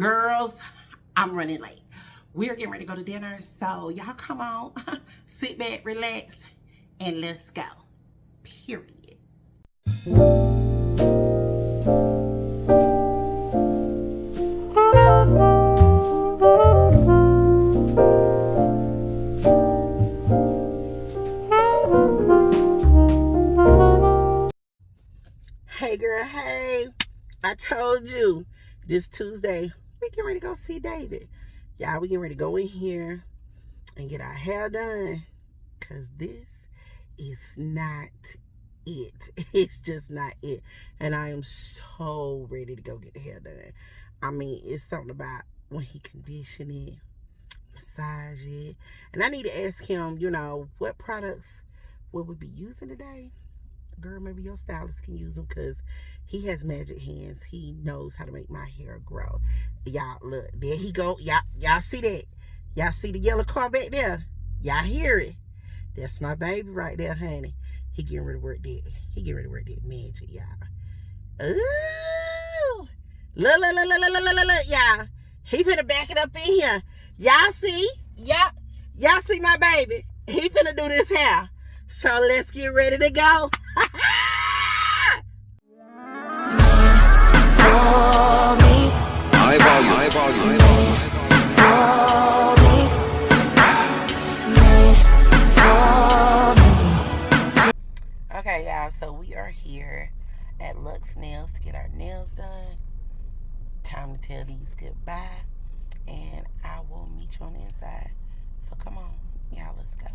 Girls, I'm running late. We're getting ready to go to dinner, so y'all come on, sit back, relax, and let's go. Period. Hey girl, hey. I told you this Tuesday we getting ready to go see David. Y'all, we getting ready to go in here and get our hair done. Cause this is not it. It's just not it. And I am so ready to go get the hair done. I mean, it's something about when he condition it, massage it. And I need to ask him, what products will we be using today? Girl, maybe your stylist can use them because he has magic hands. He knows how to make my hair grow. Y'all, look, there he go. Y'all see that? Y'all see the yellow car back there? Y'all hear it? That's my baby right there, honey. He getting ready to work that. He getting ready to work that magic, y'all. Ooh. Look, y'all. He finna back it up in here. Y'all see? Y'all see my baby? He finna do this hair. So let's get ready to go. High volume. Okay, y'all, so we are here at Lux Nails to get our nails done. Time to tell these goodbye, and I will meet you on the inside. So come on, y'all, let's go.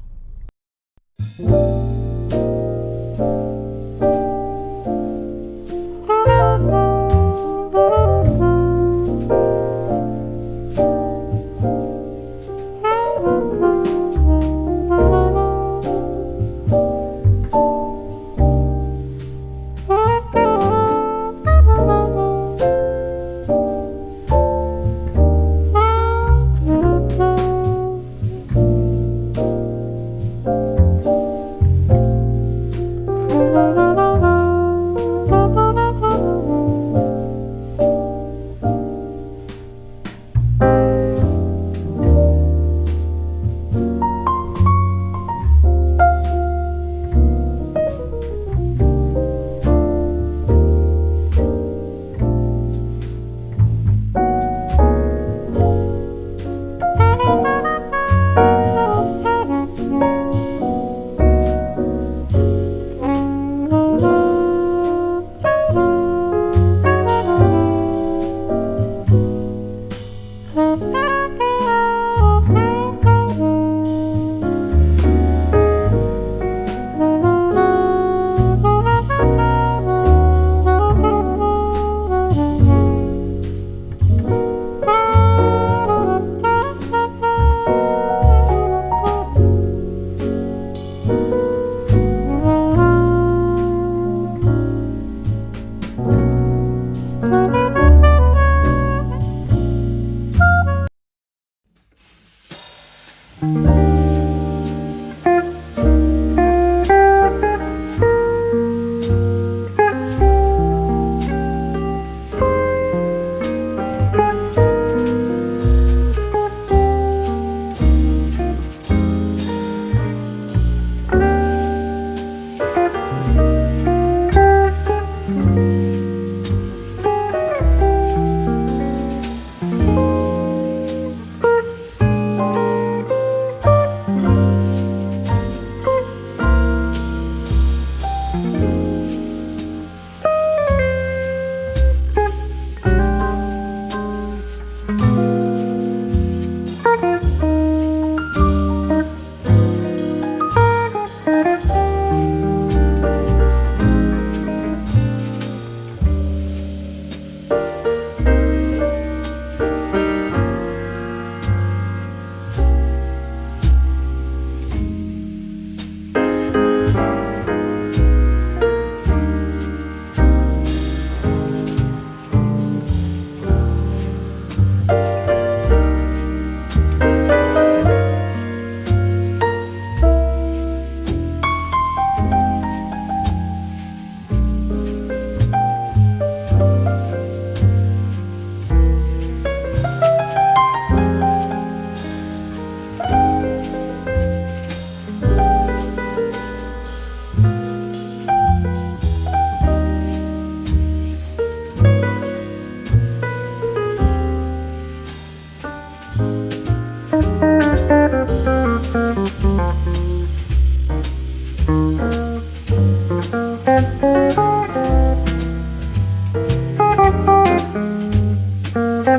Hey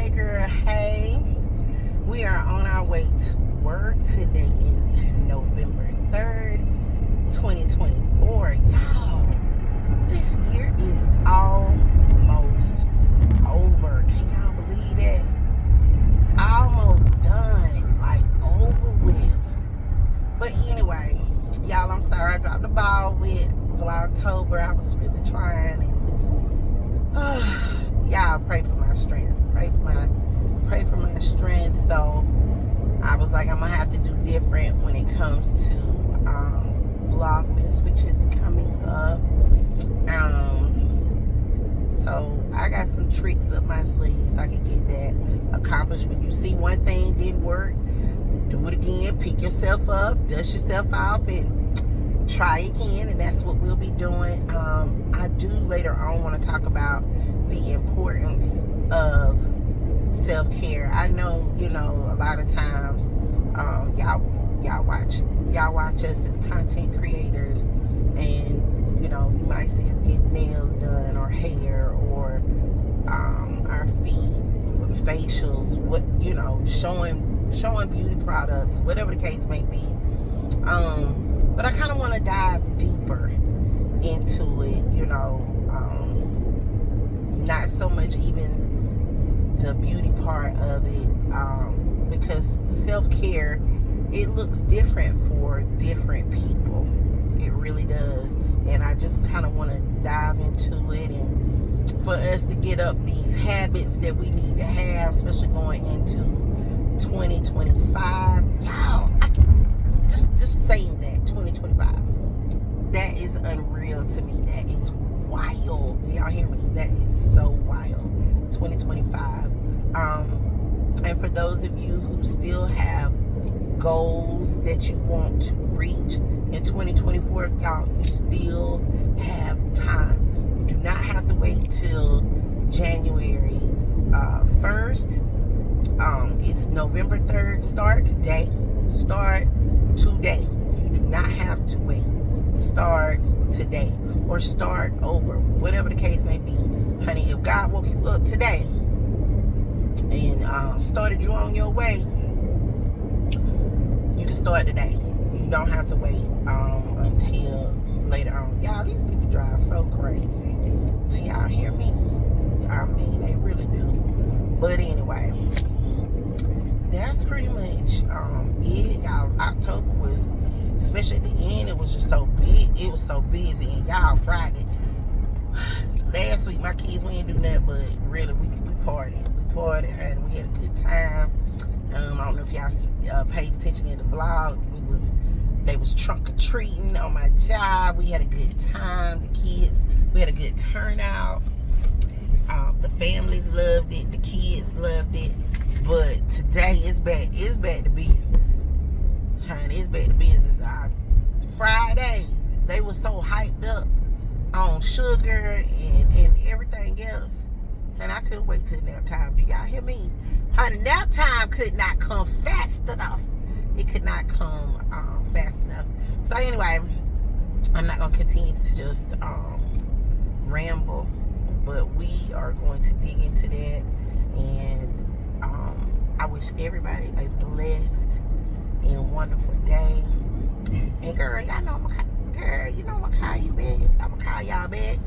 girl, hey. We are on our way to work. Today is November 3rd, 2024. Y'all, this year is almost over. Can y'all believe that? Almost done. Like, over with. But anyway, y'all, I'm sorry I dropped the ball with Vlogtober. I was really trying, and y'all pray for my strength. Pray for my strength. So I was like, I'm gonna have to do different when it comes to Vlogmas, which is coming up. So I got some tricks up my sleeve so I can get that accomplished. When you see one thing didn't work, do it again. Pick yourself up, dust yourself off, and try again. And that's what we'll be doing. I do later on want to talk about the importance of self-care. I know, a lot of times y'all watch us as content creators, and you might see us getting nails done or hair or our feet, facials, showing beauty products, whatever the case may be. But I kind of want to dive deeper into it, not so much even the beauty part of it, because self-care, it looks different for different people. It really does. And I just kind of want to dive into it, and for us to get up these habits that we need to have, especially going into 2025. Y'all, just saying that, 2025, that is unreal to me. That is wild. Do y'all hear me? That is so wild. 2025. And for those of you who still have goals that you want to reach in 2024, y'all, you still have time. You do not have to wait till January 1st. It's November 3rd. Start today. Start today. You do not have to wait. Start today, or start over, whatever the case may be. Honey, if God woke you up today and started you on your way, you can start today. You don't have to wait until later on. Y'all, these people drive so crazy. Do y'all hear me? I mean, they really do. But anyway, that's pretty much it. Y'all, October was, especially at the end, it was just so big. It was so busy. And y'all, Friday, last week, my kids, we didn't do nothing but really, we partied. We had a good time. I don't know if y'all paid attention in the vlog. They was trunk or treating on my job. We had a good time. The kids, we had a good turnout. The families loved it. The kids loved it. But today it's back to business. Honey, it's back to business. Friday, they were so hyped up on sugar and everything else. And I couldn't wait till nap time. Do y'all hear me? Honey, nap time could not come fast enough. It could not come fast enough. So anyway, I'm not going to continue to just ramble. But we are going to dig into that. And I wish everybody a blessed and wonderful day. And girl, y'all know I'm gonna call you back. I'm gonna call y'all back.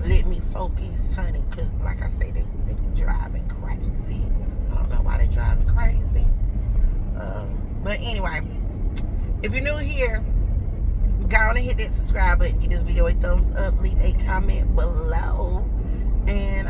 Let me focus, honey, cause like I say, they be driving crazy. I don't know why they driving crazy. But anyway, if you're new here, go on and hit that subscribe button, give this video a thumbs up, leave a comment below, and